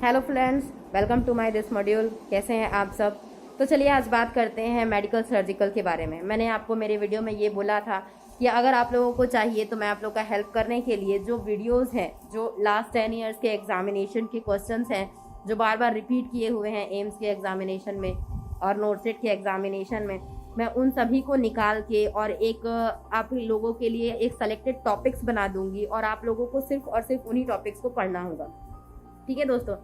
Hello friends, welcome to my this module. कैसे हैं आप सब? तो चलिए आज बात करते हैं मेडिकल सर्जिकल के बारे में। मैंने आपको मेरे वीडियो में ये बोला था कि अगर आप लोगों को चाहिए तो मैं आप लोगों का हेल्प करने के लिए जो वीडियोस हैं, जो लास्ट 10 ईयर्स के एग्जामिनेशन के क्वेश्चंस हैं, जो बार बार रिपीट किए हुए हैं एम्स के एग्जामिनेशन में और नोटसेट के एग्जामिनेशन में, मैं उन सभी को निकाल के और एक आप लोगों के लिए एक सेलेक्टेड टॉपिक्स बना दूंगी और आप लोगों को सिर्फ और सिर्फ उन्हीं टॉपिक्स को पढ़ना होगा। ठीक है दोस्तों,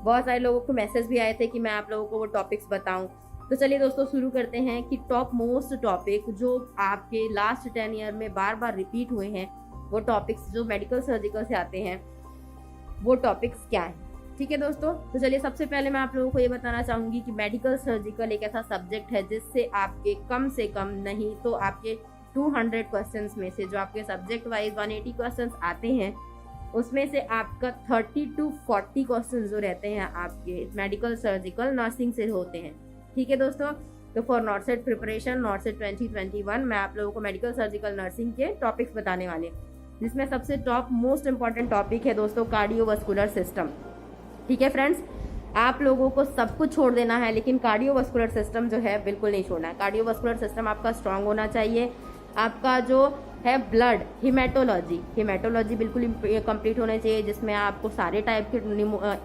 बहुत सारे लोगों को मैसेज भी आए थे कि मैं आप लोगों को वो टॉपिक्स बताऊं। तो चलिए दोस्तों शुरू करते हैं कि टॉप मोस्ट टॉपिक जो आपके लास्ट 10 ईयर में बार बार रिपीट हुए हैं, वो टॉपिक्स जो मेडिकल सर्जिकल से आते हैं, वो टॉपिक्स क्या हैं। ठीक है दोस्तों, तो चलिए सबसे पहले मैं आप लोगों को ये बताना चाहूंगी कि मेडिकल सर्जिकल एक ऐसा सब्जेक्ट है जिससे आपके कम से कम नहीं तो आपके 200 क्वेश्चंस में से जो आपके सब्जेक्ट वाइज 180 क्वेश्चंस आते हैं, उसमें से आपका 30 to 40 क्वेश्चन जो रहते हैं आपके मेडिकल सर्जिकल नर्सिंग से होते हैं। ठीक है दोस्तों, तो फॉर नॉटसेट प्रिपरेशन नॉटसेट 2021 मैं आप लोगों को मेडिकल सर्जिकल नर्सिंग के टॉपिक्स बताने वाले, जिसमें सबसे टॉप मोस्ट इंपॉर्टेंट टॉपिक है दोस्तों कार्डियोवास्कुलर सिस्टम। ठीक है फ्रेंड्स, आप लोगों को सब कुछ छोड़ देना है लेकिन कार्डियोवास्कुलर सिस्टम जो है बिल्कुल नहीं छोड़ना है। कार्डियोवास्कुलर सिस्टम आपका स्ट्रांग होना चाहिए। आपका जो है ब्लड हिमेटोलॉजी बिल्कुल कंप्लीट होना चाहिए, जिसमें आपको सारे टाइप के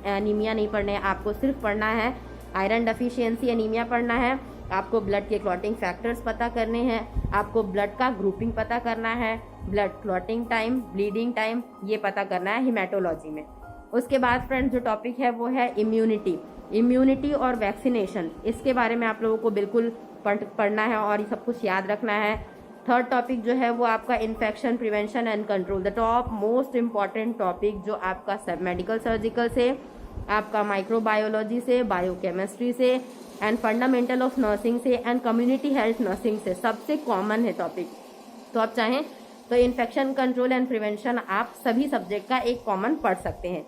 एनीमिया नहीं पढ़ने हैं, आपको सिर्फ पढ़ना है आयरन डेफिशिएंसी एनीमिया पढ़ना है। आपको ब्लड के क्लॉटिंग फैक्टर्स पता करने हैं, आपको ब्लड का ग्रुपिंग पता करना है, blood clotting time, bleeding time, ये पता करना है हिमेटोलॉजी में। उसके बाद फ्रेंड्स जो टॉपिक है वो है इम्यूनिटी और वैक्सीनेशन। इसके बारे में आप लोगों को बिल्कुल पढ़ना है और ये सब कुछ याद रखना है। थर्ड टॉपिक जो है वो आपका infection prevention and control, the top most important topic जो आपका सब मेडिकल सर्जिकल से, आपका माइक्रोबायोलॉजी से, बायोकेमिस्ट्री से एंड फंडामेंटल ऑफ नर्सिंग से एंड कम्युनिटी हेल्थ नर्सिंग से सबसे कॉमन है टॉपिक। तो आप चाहें तो इन्फेक्शन कंट्रोल एंड प्रिवेंशन आप सभी सब्जेक्ट का एक कॉमन पढ़ सकते हैं।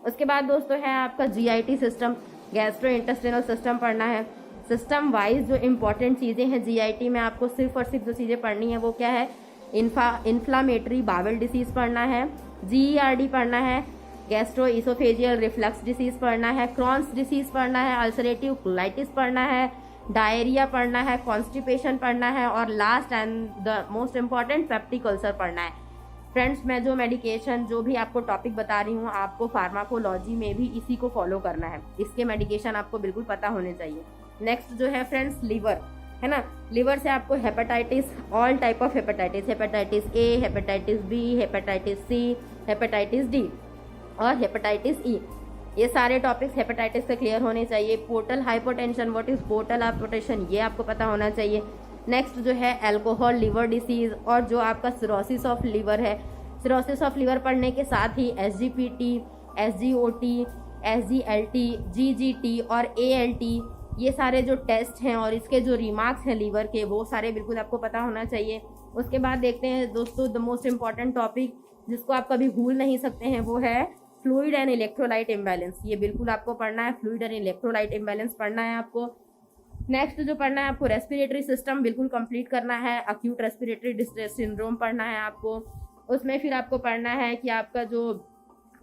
उसके बाद दोस्तों है आपका GIT system, gastro intestinal system पढ़ना है। सिस्टम वाइज जो इम्पॉर्टेंट चीज़ें हैं GIT में आपको सिर्फ और सिर्फ जो चीज़ें पढ़नी है वो क्या है, इन्फ्लामेटरी बावल डिसीज़ पढ़ना है, GERD पढ़ना है, गैस्ट्रो इसोफेजियल रिफ्लक्स डिसीज़ पढ़ना है, क्रॉन्स डिसीज़ पढ़ना है, अल्सरेटिव कोलाइटिस पढ़ना है, डायरिया पढ़ना है, कॉन्स्टिपेशन पढ़ना है और last and the most important peptic ulcer पढ़ना है। फ्रेंड्स, मैं जो मेडिकेशन जो भी आपको टॉपिक बता रही हूँ, आपको फार्माकोलॉजी में भी इसी को फॉलो करना है। इसके मेडिकेशन आपको बिल्कुल पता होने चाहिए। नेक्स्ट जो है फ्रेंड्स लिवर है ना, लिवर से आपको hepatitis, all type of hepatitis A, hepatitis B, hepatitis C, hepatitis D और हेपेटाइटिस E, ये सारे टॉपिक्स हेपेटाइटिस से क्लियर होने चाहिए। Portal hypotension, what is portal hypotension, ये आपको पता होना चाहिए। नेक्स्ट जो है अल्कोहल लिवर डिसीज और जो आपका सिरोसिस ऑफ लिवर है, सिरोसिस ऑफ लिवर पढ़ने के साथ ही SGPT, SGOT, SGLT, GGT और ALT, ये सारे जो टेस्ट हैं और इसके जो रिमार्क्स हैं लीवर के, वो सारे बिल्कुल आपको पता होना चाहिए। उसके बाद देखते हैं दोस्तों द मोस्ट इम्पॉर्टेंट टॉपिक जिसको आप कभी भूल नहीं सकते हैं, वो है फ्लूइड एंड इलेक्ट्रोलाइट इम्बैलेंस। ये बिल्कुल आपको पढ़ना है, फ्लूइड एंड इलेक्ट्रोलाइट इम्बैलेंस पढ़ना है आपको। नेक्स्ट जो पढ़ना है आपको रेस्पिरेटरी सिस्टम बिल्कुल कंप्लीट करना है, अक्यूट रेस्पिरेटरी डिस्ट्रेस सिंड्रोम पढ़ना है आपको। उसमें फिर आपको पढ़ना है कि आपका जो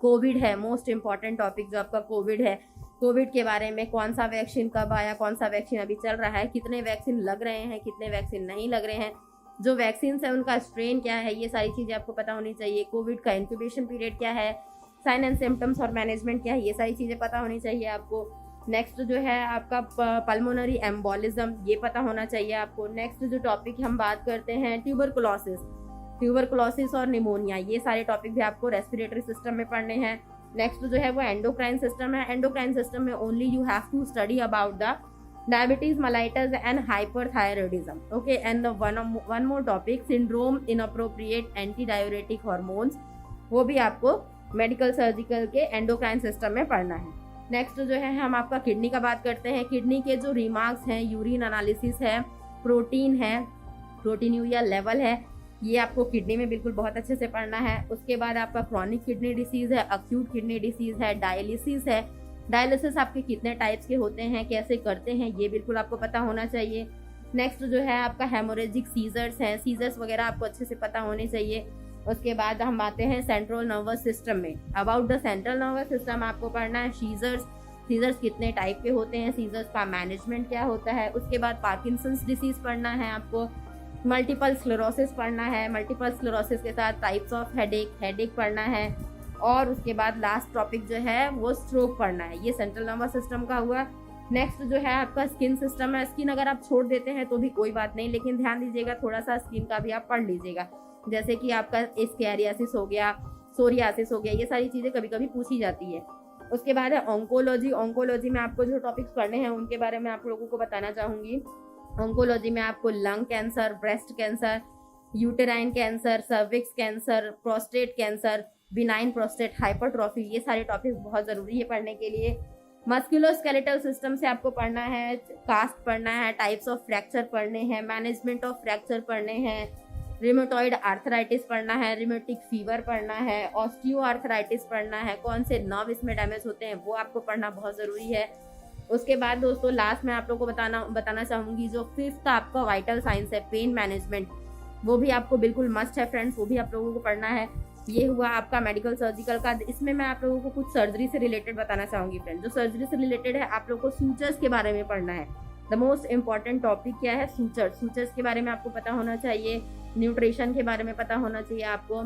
कोविड है, मोस्ट इम्पॉर्टेंट टॉपिक जो आपका कोविड है, कोविड के बारे में कौन सा वैक्सीन कब आया, कौन सा वैक्सीन अभी चल रहा है, कितने वैक्सीन लग रहे हैं, कितने वैक्सीन नहीं लग रहे हैं, जो वैक्सीन है उनका स्ट्रेन क्या है, ये सारी चीज़ें आपको पता होनी चाहिए। कोविड का इंक्यूबेशन पीरियड क्या है, साइन एंड सिम्टम्स और मैनेजमेंट क्या है, ये सारी चीज़ें पता होनी चाहिए आपको। नेक्स्ट जो है आपका पल्मोनरी एम्बोलिज्म, ये पता होना चाहिए आपको। नेक्स्ट जो टॉपिक हम बात करते हैं ट्यूबरकुलोसिस और निमोनिया, ये सारे टॉपिक भी आपको रेस्पिरेटरी सिस्टम में पढ़ने हैं। नेक्स्ट जो है वो एंडोक्राइन सिस्टम है। एंडोक्राइन सिस्टम में only you have to study about the diabetes mellitus and hyperthyroidism. Okay, and one more topic syndrome inappropriate anti diuretic hormones, वो भी आपको मेडिकल सर्जिकल के एंडोक्राइन सिस्टम में पढ़ना है। नेक्स्ट जो है हम आपका किडनी का बात करते हैं। किडनी के जो रिमार्क्स हैं, यूरिन एनालिसिस है, प्रोटीन्यूरिया लेवल है, ये आपको किडनी में बिल्कुल बहुत अच्छे से पढ़ना है। उसके बाद आपका क्रॉनिक किडनी डिसीज है, अक्यूट किडनी डिसीज है, डायलिसिस है। डायलिसिस आपके कितने टाइप्स के होते हैं, कैसे करते हैं, ये बिल्कुल आपको पता होना चाहिए। नेक्स्ट जो है आपका हेमोरेजिक सीजर्स हैं, सीजर्स वगैरह आपको अच्छे से पता होने चाहिए। उसके बाद हम आते हैं सेंट्रल नर्वस सिस्टम में। About the central nervous system आपको पढ़ना है सीजर्स कितने टाइप के होते हैं, सीजर्स का मैनेजमेंट क्या होता है। उसके बाद पार्किंसंस डिसीज पढ़ना है आपको, मल्टीपल स्क्लेरोसिस पढ़ना है, मल्टीपल स्क्लेरोसिस के साथ टाइप्स ऑफ हेडेक पढ़ना है, और उसके बाद लास्ट टॉपिक जो है वो स्ट्रोक पढ़ना है। ये सेंट्रल नर्वस सिस्टम का हुआ। नेक्स्ट जो है आपका स्किन सिस्टम है। स्किन अगर आप छोड़ देते हैं तो भी कोई बात नहीं, लेकिन ध्यान दीजिएगा थोड़ा सा स्किन का भी आप पढ़ लीजिएगा, जैसे कि आपका स्कैरियासिस हो गया, सोरियासिस हो गया, ये सारी चीज़ें कभी कभी पूछी जाती है। उसके बाद है ऑन्कोलॉजी में आपको जो टॉपिक्स पढ़ने हैं उनके बारे में आप लोगों को बताना चाहूँगी। ऑन्कोलॉजी में आपको lung cancer, breast cancer, uterine cancer, cervix cancer, prostate cancer, benign prostate hypertrophy, ये सारे टॉपिक बहुत ज़रूरी है पढ़ने के लिए। मस्कुलोस्केलेटल सिस्टम से आपको पढ़ना है, कास्ट पढ़ना है, टाइप्स ऑफ फ्रैक्चर पढ़ने हैं, मैनेजमेंट ऑफ फ्रैक्चर पढ़ने हैं, रिमेटॉइड आर्थराइटिस पढ़ना है, रिमेटिक फीवर पढ़ना है, ऑस्टियो आर्थराइटिस पढ़ना है, कौन से नर्व इसमें डैमेज होते हैं वो आपको पढ़ना बहुत ज़रूरी है। उसके बाद दोस्तों लास्ट में आप लोगों को बताना चाहूँगी जो फिफ्थ आपका वाइटल साइंस है, पेन मैनेजमेंट, वो भी आपको बिल्कुल मस्ट है फ्रेंड्स, वो भी आप लोगों को पढ़ना है। ये हुआ आपका मेडिकल सर्जिकल का। इसमें मैं आप लोगों को कुछ सर्जरी से रिलेटेड बताना चाहूँगी फ्रेंड्स। जो सर्जरी से रिलेटेड है आप लोगों को सूचर्स के बारे में पढ़ना है। द मोस्ट इंपॉर्टेंट टॉपिक क्या है, सूचर्स के बारे में आपको पता होना चाहिए, न्यूट्रिशन के बारे में पता होना चाहिए आपको,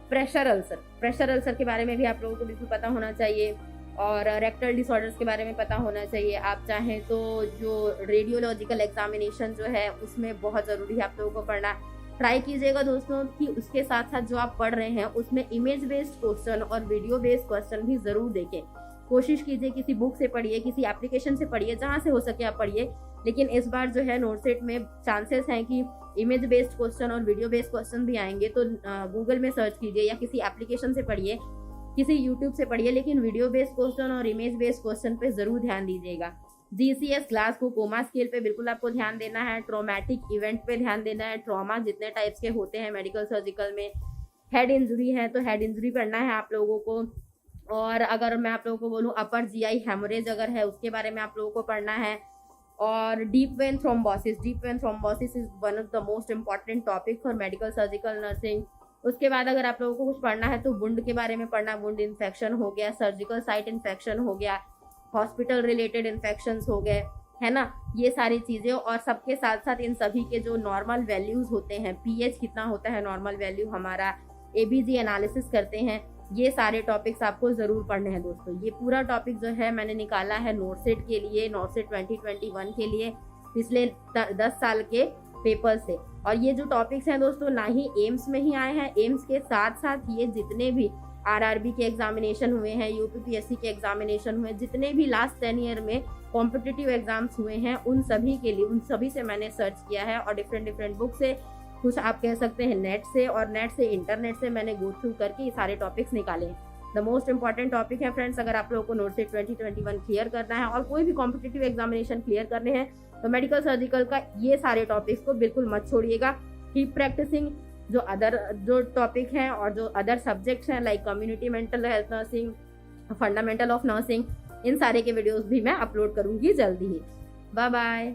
प्रेशर अल्सर के बारे में भी आप लोगों को बिल्कुल पता होना चाहिए, और रेक्टल डिसऑर्डर्स के बारे में पता होना चाहिए। आप चाहें तो जो रेडियोलॉजिकल एग्जामिनेशन जो है उसमें बहुत ज़रूरी है आप लोगों को पढ़ना। ट्राई कीजिएगा दोस्तों कि उसके साथ साथ जो आप पढ़ रहे हैं उसमें इमेज बेस्ड क्वेश्चन और वीडियो बेस्ड क्वेश्चन भी ज़रूर देखें। कोशिश कीजिए किसी बुक से पढ़िए, किसी एप्लीकेशन से पढ़िए, जहाँ से हो सके आप पढ़िए। लेकिन इस बार जो है नोटसेट में चांसेस हैं कि इमेज बेस्ड क्वेश्चन और वीडियो बेस्ड क्वेश्चन भी आएंगे, तो गूगल में सर्च कीजिए या किसी एप्लीकेशन से पढ़िए, किसी यूट्यूब से पढ़िए, लेकिन वीडियो बेस्ड क्वेश्चन और इमेज बेस्ड क्वेश्चन पे ज़रूर ध्यान दीजिएगा। GCS ग्लासगो कोमा स्केल पे बिल्कुल आपको ध्यान देना है। ट्रॉमेटिक इवेंट पे ध्यान देना है। ट्रॉमा जितने टाइप्स के होते हैं मेडिकल सर्जिकल में, हेड इंजरी है तो हेड इंजरी पढ़ना है आप लोगों को। और अगर मैं आप लोगों को बोलूँ अपर GI हेमोरेज अगर है उसके बारे में आप लोगों को पढ़ना है। और deep vein thrombosis is one of the most important topic for medical surgical nursing. उसके बाद अगर आप लोगों को कुछ पढ़ना है तो वुंड के बारे में पढ़ना, वुंड इन्फेक्शन हो गया, सर्जिकल साइट इन्फेक्शन हो गया, हॉस्पिटल रिलेटेड इन्फेक्शंस हो गए, है ना, ये सारी चीज़ें। और सबके साथ साथ इन सभी के जो नॉर्मल वैल्यूज़ होते हैं, pH कितना होता है नॉर्मल वैल्यू हमारा, ABG एनालिसिस करते हैं, ये सारे टॉपिक्स आपको ज़रूर पढ़ने हैं दोस्तों। ये पूरा टॉपिक जो है मैंने निकाला है नोटसेट के लिए, नोटसेट 2021 के लिए, पिछले 10 साल के पेपर से। और ये जो टॉपिक्स हैं दोस्तों ना ही एम्स में ही आए हैं, एम्स के साथ साथ ये जितने भी RRB के एग्जामिनेशन हुए हैं, UPPSC के एग्जामिनेशन हुए, जितने भी लास्ट 10 ईयर में कॉम्पिटिटिव एग्जाम्स हुए हैं, उन सभी के लिए, उन सभी से मैंने सर्च किया है और डिफरेंट बुक से, कुछ आप कह सकते हैं नेट से, और नेट से इंटरनेट से मैंने गो थ्रू करके ये सारे टॉपिक्स निकाले हैं। द मोस्ट इंपॉर्टेंट टॉपिक है फ्रेंड्स, अगर आप लोगों को नोटसेट 2021 क्लियर करना है और कोई भी कॉम्पिटिटिव एग्जामिनेशन क्लियर करने हैं तो मेडिकल सर्जिकल का ये सारे टॉपिक्स को बिल्कुल मत छोड़िएगा। कीप प्रैक्टिसिंग जो टॉपिक हैं और जो अदर सब्जेक्ट्स हैं like community mental health nursing, fundamental of nursing, इन सारे के वीडियोस भी मैं अपलोड करूँगी जल्दी ही। Bye bye.